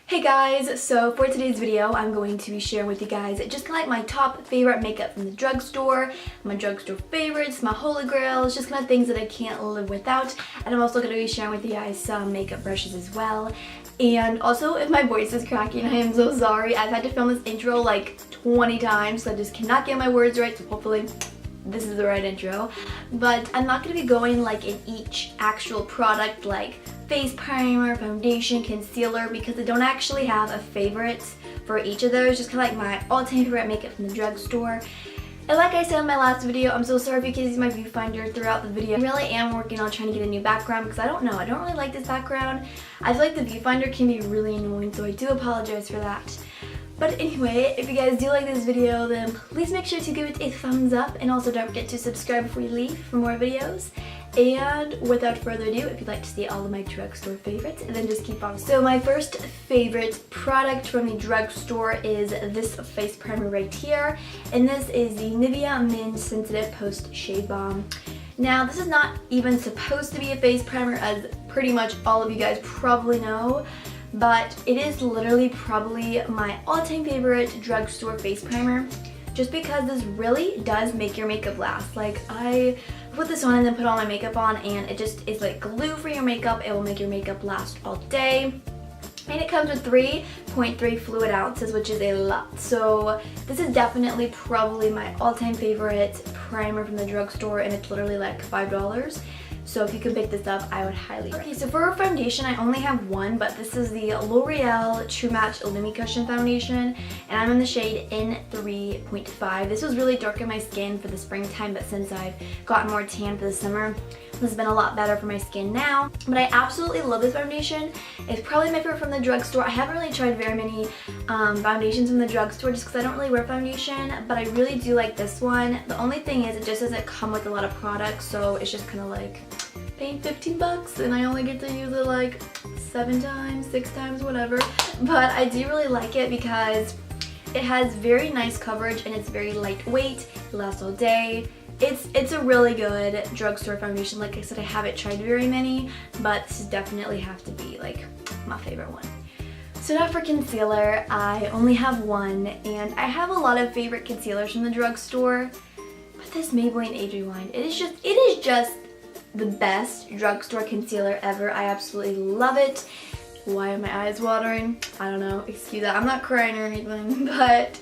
Hey guys, so for today's video, I'm going to be sharing with you guys just kind of like my top favorite makeup from the drugstore, my drugstore favorites, my holy grails, just kind of things that I can't live without. And I'm also going to be sharing with you guys some makeup brushes as well. And also, if my voice is cracking, I am so sorry. I've had to film this intro like 20 times, so I just cannot get my words right, so hopefully this is the right intro. But I'm not going to be going like in each actual product like face primer, foundation, concealer, because I don't actually have a favorite for each of those, just kind of like my all-time favorite makeup from the drugstore. And like I said in my last video, I'm so sorry if you can see my viewfinder throughout the video. I really am working on trying to get a new background because I don't really like this background. I feel like the viewfinder can be really annoying, so I do apologize for that. But anyway, if you guys do like this video, then please make sure to give it a thumbs up, and also don't forget to subscribe before you leave for more videos. And without further ado, if you'd like to see all of my drugstore favorites, then just keep on. So my first favorite product from the drugstore is this face primer right here, and this is the Nivea Mint Sensitive Post Shade Balm. Now, this is not even supposed to be a face primer, as pretty much all of you guys probably know, but it is literally probably my all-time favorite drugstore face primer, just because this really does make your makeup last. Like, I put this on and then put all my makeup on, and it just is like glue for your makeup. It will make your makeup last all day. And it comes with 3.3 fluid ounces, which is a lot. So this is definitely probably my all-time favorite primer from the drugstore, and it's literally like $5. So if you can pick this up, I would highly recommend. Okay, so for a foundation, I only have one, but this is the L'Oreal True Match Lumi Cushion Foundation, and I'm in the shade N3.5. This was really dark in my skin for the springtime, but since I've gotten more tan for the summer, this has been a lot better for my skin now. But I absolutely love this foundation. It's probably my favorite from the drugstore. I haven't really tried very many foundations from the drugstore just because I don't really wear foundation, but I really do like this one. The only thing is it just doesn't come with a lot of products, so it's just kind of like paying 15 bucks and I only get to use it like 7 times, 6 times, whatever. But I do really like it because it has very nice coverage and it's very lightweight. It lasts all day. It's a really good drugstore foundation. Like I said, I haven't tried very many, but this definitely have to be like my favorite one. So now for concealer, I only have one, and I have a lot of favorite concealers from the drugstore, but this Maybelline Age Rewind, it is just the best drugstore concealer ever. I absolutely love it. Why are my eyes watering? I don't know, excuse that. I'm not crying or anything, but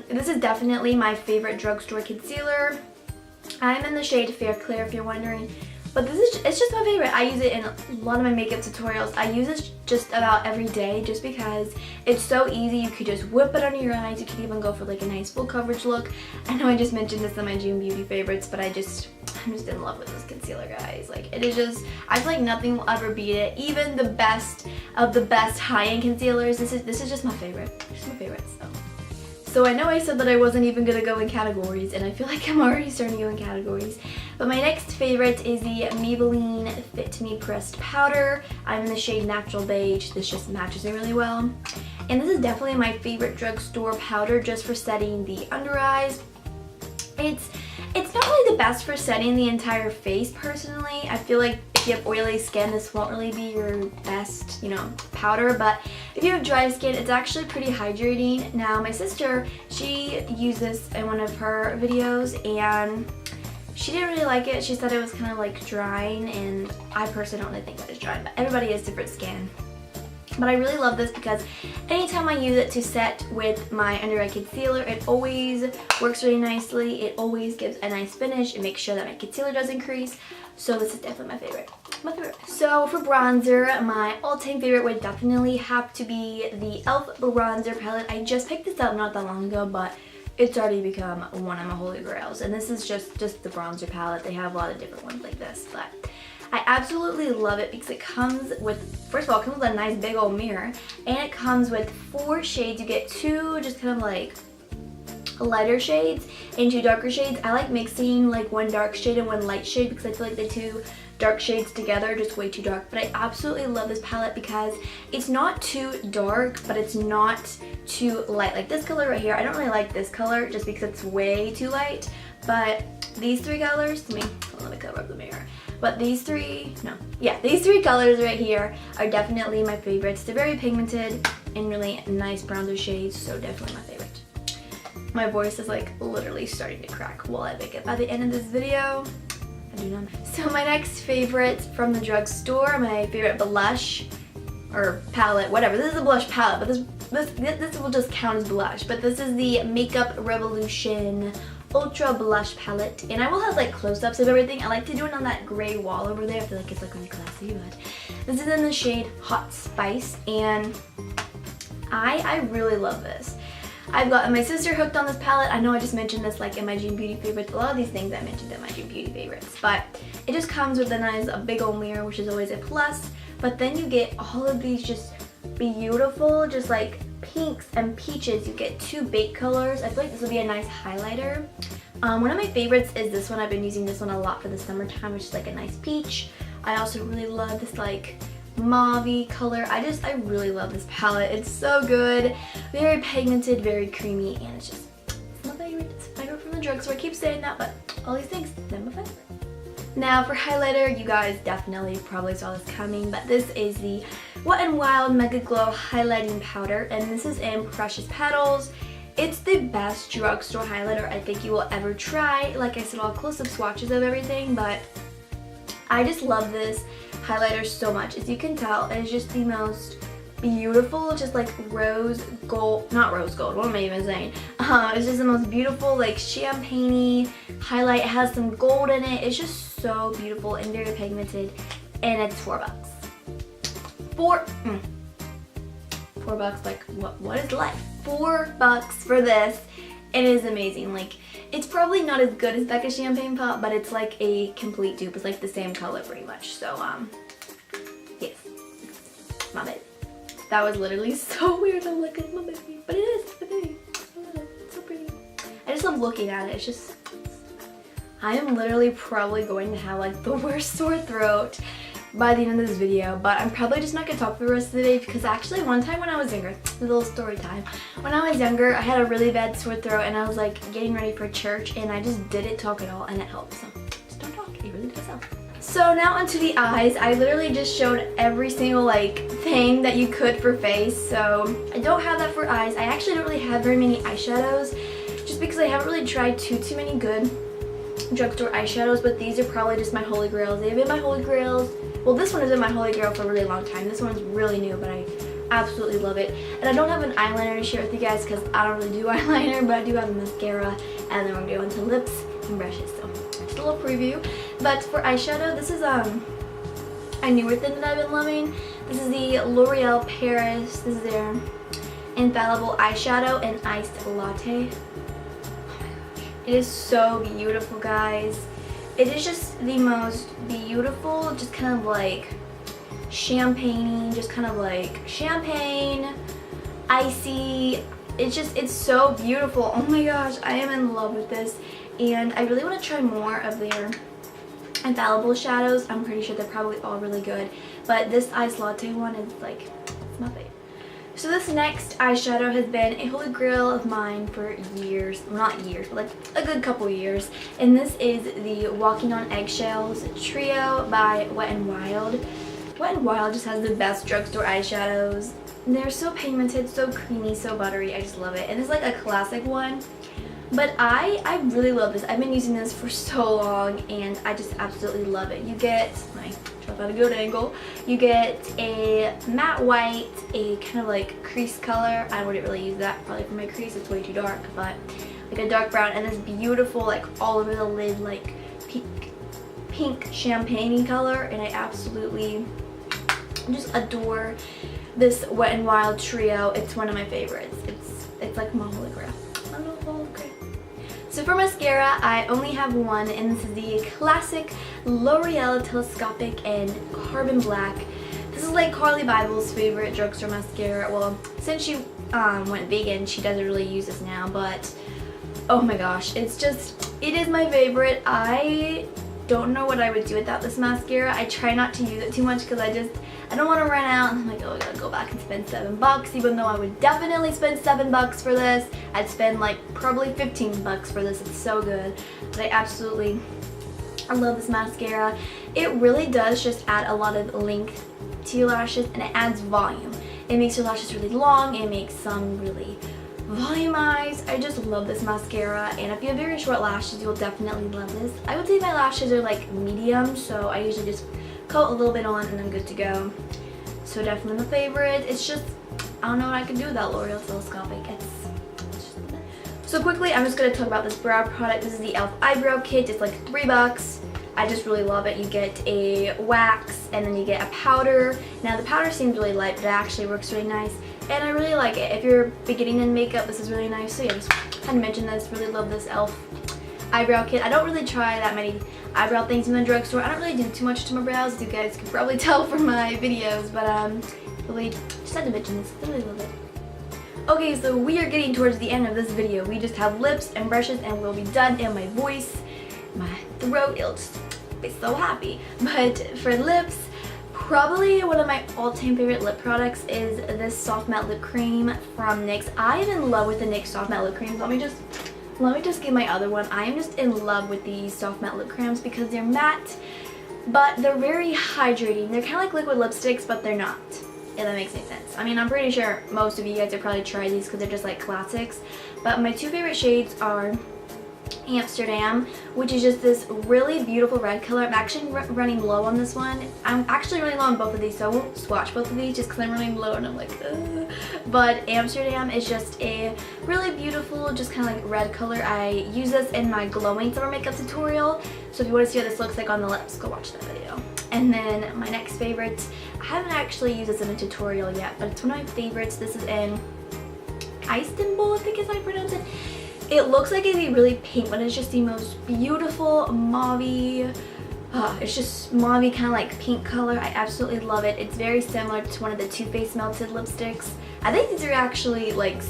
this is definitely my favorite drugstore concealer. I'm in the shade Fair Clear, if you're wondering, but it's just my favorite. I use it in a lot of my makeup tutorials. I use this just about every day just because it's so easy. You could just whip it under your eyes. You could even go for like a nice full coverage look. I know I just mentioned this in my June beauty favorites, but I'm just in love with this concealer, guys. Like, it is just, I feel like nothing will ever beat it. Even the best of the best high-end concealers, this is just my favorite. Just my favorite, so I know I said that I wasn't even going to go in categories, and I feel like I'm already starting to go in categories. But my next favorite is the Maybelline Fit Me Pressed Powder. I'm in the shade Natural Beige. This just matches me really well. And this is definitely my favorite drugstore powder just for setting the under eyes. It's not really the best for setting the entire face, personally. I feel like if you have oily skin, this won't really be your best, powder. But if you have dry skin, it's actually pretty hydrating. Now, my sister, she used this in one of her videos, and she didn't really like it. She said it was kind of like drying, and I personally don't really think that it's drying, but everybody has different skin. But I really love this because anytime I use it to set with my under eye concealer, it always works really nicely. It always gives a nice finish. It makes sure that my concealer doesn't crease. So this is definitely my favorite. So for bronzer, my all-time favorite would definitely have to be the e.l.f. bronzer palette. I just picked this up not that long ago, but it's already become one of my holy grails. And this is just the bronzer palette. They have a lot of different ones like this, but I absolutely love it because it comes with, first of all, it comes with a nice big old mirror, and it comes with 4 shades. You get 2 just kind of like lighter shades and 2 darker shades. I like mixing like 1 dark shade and 1 light shade because I feel like the 2 dark shades together are just way too dark. But I absolutely love this palette because it's not too dark, but it's not too light. Like this color right here, I don't really like this color just because it's way too light, but these 3 colors, let me cover up the mirror. But these three colors right here are definitely my favorites. They're very pigmented and really nice bronzer shades, so definitely my favorite. My voice is like literally starting to crack while I make it. By the end of this video, I do not know. So my next favorite from the drugstore, my favorite blush or palette, whatever. This is a blush palette, but this will just count as blush. But this is the Makeup Revolution Ultra Blush Palette, and I will have like close-ups of everything. I like to do it on that gray wall over there. I feel like it's like really classy, but this is in the shade Hot Spice, and I really love this. I've got my sister hooked on this palette. I know I just mentioned this like in my June Beauty favorites. A lot of these things I mentioned in my June Beauty favorites, but it just comes with a big old mirror, which is always a plus. But then you get all of these just beautiful, just like pinks and peaches. You get 2 bake colors. I feel like this will be a nice highlighter. One of my favorites is this one. I've been using this one a lot for the summertime, which is like a nice peach. I also really love this like mauve-y color. I really love this palette. It's so good. Very pigmented, very creamy, and it's my favorite. It's my favorite from the drugstore. I keep saying that, but all these things, they're my favorite. Now for highlighter, you guys definitely probably saw this coming, but this is the Wet n Wild Mega Glow Highlighting Powder, and this is in Precious Petals. It's the best drugstore highlighter I think you will ever try. Like I said, I'll close-up swatches of everything, but I just love this highlighter so much. As you can tell, it's just the most beautiful, just like rose gold, not rose gold, what am I even saying? It's just the most beautiful like champagne-y highlight. It has some gold in it. It's just so beautiful and very pigmented, and it's $4. $4, like what is life? $4 for this. It is amazing. Like, it's probably not as good as Becca Champagne Pop, but it's like a complete dupe. It's like the same color pretty much. So yes, my baby. That was literally so weird. I'm like, it's my baby, but it is my baby. I love it. It's so pretty. I just love looking at it. It's just, I am literally probably going to have like the worst sore throat by the end of this video, but I'm probably just not gonna talk for the rest of the day, because actually one time when I was younger, a little story time, when I was younger I had a really bad sore throat and I was like getting ready for church, and I just didn't talk at all, and it helped. So just don't talk, it really does help. So now onto the eyes. I literally just showed every single like thing that you could for face, so I don't have that for eyes. I actually don't really have very many eyeshadows, just because I haven't really tried too many good drugstore eyeshadows, but these are probably just my holy grails. They've been my holy grails. Well, this one has been my holy grail for a really long time. This one's really new, but I absolutely love it. And I don't have an eyeliner to share with you guys because I don't really do eyeliner, but I do have a mascara, and then we're going to go into lips and brushes. So just a little preview. But for eyeshadow, this is a newer thing that I've been loving. This is the L'Oreal Paris. This is their Infallible Eyeshadow and Iced Latte. It is so beautiful, guys. It is just the most beautiful, just kind of like champagne-y, just kind of like champagne, icy. It's so beautiful. Oh my gosh, I am in love with this. And I really want to try more of their Infallible shadows. I'm pretty sure they're probably all really good. But this Iced Latte one is like, it's my favorite. So this next eyeshadow has been a holy grail of mine for years. Well, not years, but like a good couple years. And this is the Walking on Eggshells Trio by Wet n Wild. Wet n Wild just has the best drugstore eyeshadows. They're so pigmented, so creamy, so buttery. I just love it. And it's like a classic one. But I really love this. I've been using this for so long, and I just absolutely love it. You get, at a good angle, you get a matte white, a kind of like crease color. I wouldn't really use that probably for my crease, it's way too dark, but like a dark brown, and this beautiful like all over the lid like pink champagne color, and I absolutely just adore this Wet n Wild trio. It's one of my favorites. It's like my holy grail. I love holy grail. So for mascara, I only have one, and this is the classic L'Oreal Telescopic in Carbon Black. This is like Carly Bible's favorite drugstore mascara. Well, since she went vegan, she doesn't really use this now, but oh my gosh, it is my favorite. I don't know what I would do without this mascara. I try not to use it too much because I don't want to run out, and I'm like, oh, I gotta go back and spend $7, even though I would definitely spend $7 for this. I'd spend like probably $15 for this. It's so good. But I love this mascara. it really does just add a lot of length to your lashes, and it adds volume. It makes your lashes really long, it makes some really volumized. I just love this mascara, and if you have very short lashes, you'll definitely love this. I would say my lashes are like medium, so I usually just coat a little bit on and I'm good to go. So definitely my favorite. It's just, I don't know what I can do without L'Oreal Telescopic. So quickly, I'm just going to talk about this brow product. This is the e.l.f. eyebrow kit. It's like $3. I just really love it. You get a wax and then you get a powder. Now the powder seems really light, but it actually works really nice. And I really like it. If you're beginning in makeup, this is really nice. So yeah, just had to mention this. Really love this e.l.f. eyebrow kit. I don't really try that many eyebrow things in the drugstore. I don't really do too much to my brows. You guys can probably tell from my videos, but really just had to mention this. I really love it. Okay, so we are getting towards the end of this video. We just have lips and brushes and we'll be done, and my voice, my throat, it'll just be so happy. But for lips, probably one of my all-time favorite lip products is this soft matte lip cream from NYX. I am in love with the NYX soft matte lip creams. Let me just get my other one. I am just in love with these soft matte lip creams because they're matte, but they're very hydrating. They're kind of like liquid lipsticks, but they're not. If that makes any sense. I mean, I'm pretty sure most of you guys have probably tried these because they're just like classics. But my two favorite shades are Amsterdam, which is just this really beautiful red color. I'm actually running low on this one. I'm actually running low on both of these, so I won't swatch both of these just because I'm running low and I'm like, ugh. But Amsterdam is just a really beautiful, just kind of like red color. I use this in my glowing summer makeup tutorial, so if you want to see what this looks like on the lips, go watch that video. And then my next favorite, I haven't actually used this in a tutorial yet, but it's one of my favorites. This is in Istanbul, I think is how I pronounce it. It looks like it'd be really pink, but it's just the most beautiful mauve-y, it's just mauve-y kind of like pink color. I absolutely love it. It's very similar to one of the Too Faced melted lipsticks. I think these are actually like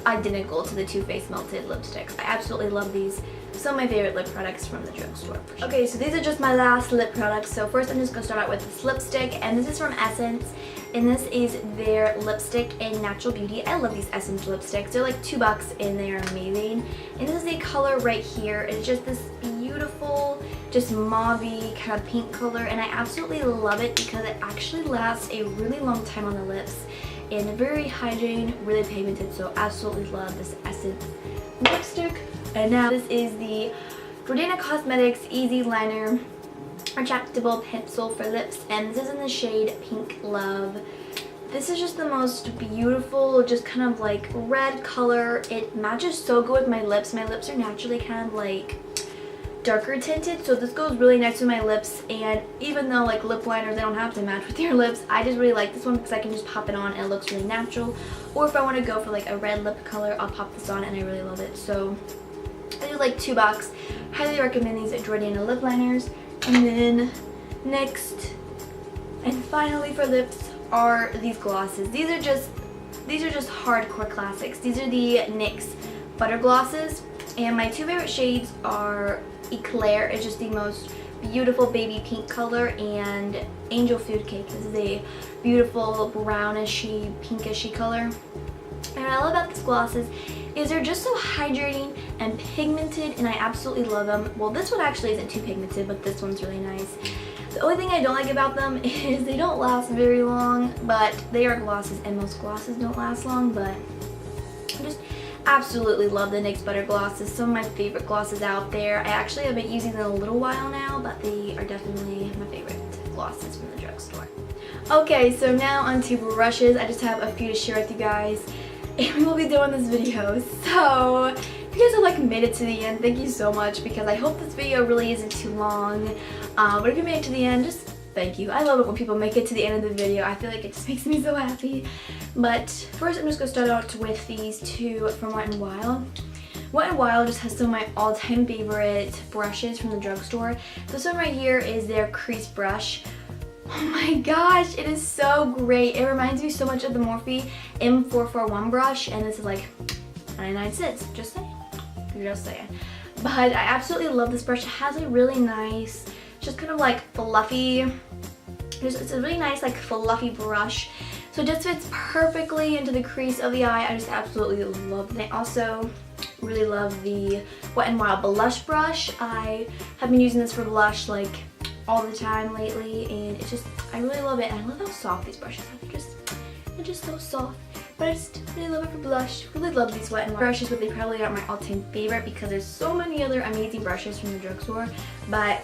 identical to the Too Faced melted lipsticks. I absolutely love these. Some of my favorite lip products from the drugstore. Okay, so these are just my last lip products. So first I'm just going to start out with this lipstick, and this is from Essence, and this is their lipstick in Natural Beauty. I love these Essence lipsticks. They're like $2 and they're amazing. And this is the color right here. It's just this beautiful, just mauve-y kind of pink color, and I absolutely love it because it actually lasts a really long time on the lips and very hydrating, really pigmented, so absolutely love this Essence lipstick. And now this is the Jordana Cosmetics Easy Liner Retractable Pencil for Lips, and this is in the shade Pink Love. This is just the most beautiful, just kind of like red color. It matches so good with my lips. My lips are naturally kind of like darker tinted, so this goes really nice with my lips. And even though like lip liners, they don't have to match with your lips, I just really like this one because I can just pop it on and it looks really natural. Or if I want to go for like a red lip color, I'll pop this on and I really love it. So I do like $2. Highly recommend these Jordana lip liners. And then next and finally for lips are these glosses. These are just hardcore classics. These are the NYX butter glosses, and my two favorite shades are Eclair. It's just the most beautiful baby pink color, and Angel Food Cake. This is a beautiful brownishy pinkishy color. And what I love about these glosses is they're just so hydrating and pigmented, and I absolutely love them. Well, this one actually isn't too pigmented, but this one's really nice. The only thing I don't like about them is they don't last very long, but they are glosses, and most glosses don't last long, but I just absolutely love the NYX Butter Glosses. Some of my favorite glosses out there. I actually have been using them a little while now, but they are definitely my favorite glosses from the drugstore. Okay, so now onto brushes. I just have a few to share with you guys, and we will be doing this video. So if you guys have like made it to the end, thank you so much, because I hope this video really isn't too long. But if you made it to the end, just thank you. I love it when people make it to the end of the video. I feel like it just makes me so happy. But first I'm just going to start out with these two from Wet n Wild. Wet n Wild just has some of my all-time favorite brushes from the drugstore. This one right here is their crease brush. Oh my gosh, it is so great. It reminds me so much of the Morphe M441 brush, and this is like 99 cents. Just saying. Just saying. But I absolutely love this brush. It has a really nice, just kind of like fluffy, it's a really nice like fluffy brush. So it just fits perfectly into the crease of the eye. I just absolutely love it. I also really love the Wet n Wild blush brush. I have been using this for blush like all the time lately, and it's just, I really love it. And I love how soft these brushes are. They're just so soft. But I just really love it for blush. Really love these Wet n Wild brushes, but they probably aren't my all-time favorite because there's so many other amazing brushes from the drugstore. But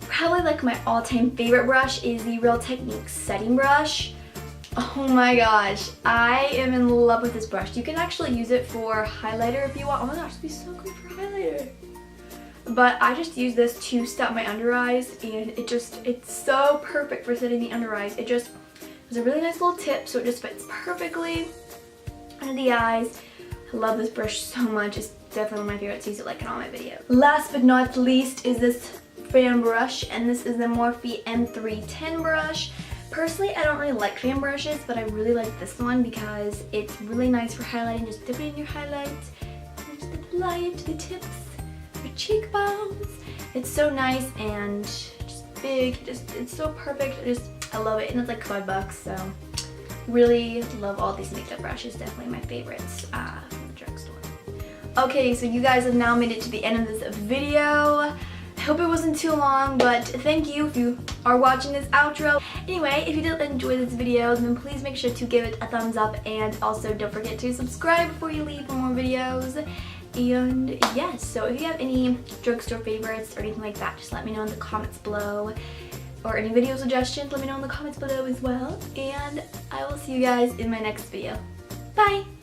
probably like my all-time favorite brush is the Real Techniques setting brush. Oh my gosh, I am in love with this brush. You can actually use it for highlighter if you want. Oh my gosh, it'd be so great for highlighter. But I just use this to stop my under eyes, and it's so perfect for setting the under eyes. It just has a really nice little tip, so it just fits perfectly under the eyes. I love this brush so much. It's definitely my favorite, so use it like in all my videos. Last but not least is this fan brush, and this is the Morphe M310 brush. Personally, I don't really like fan brushes, but I really like this one because it's really nice for highlighting. Just dip it in your highlights and just apply it to the tips of your cheekbones. It's so nice and just big. It's so perfect. I love it, and it's like $5, so really love all these makeup brushes. Definitely my favorites from the drugstore. Okay, so you guys have now made it to the end of this video. I hope it wasn't too long, but thank you if you are watching this outro. Anyway, if you did enjoy this video, then please make sure to give it a thumbs up, and also don't forget to subscribe before you leave for more videos. And yes, so if you have any drugstore favorites or anything like that, just let me know in the comments below. Or any video suggestions, let me know in the comments below as well. And I will see you guys in my next video. Bye!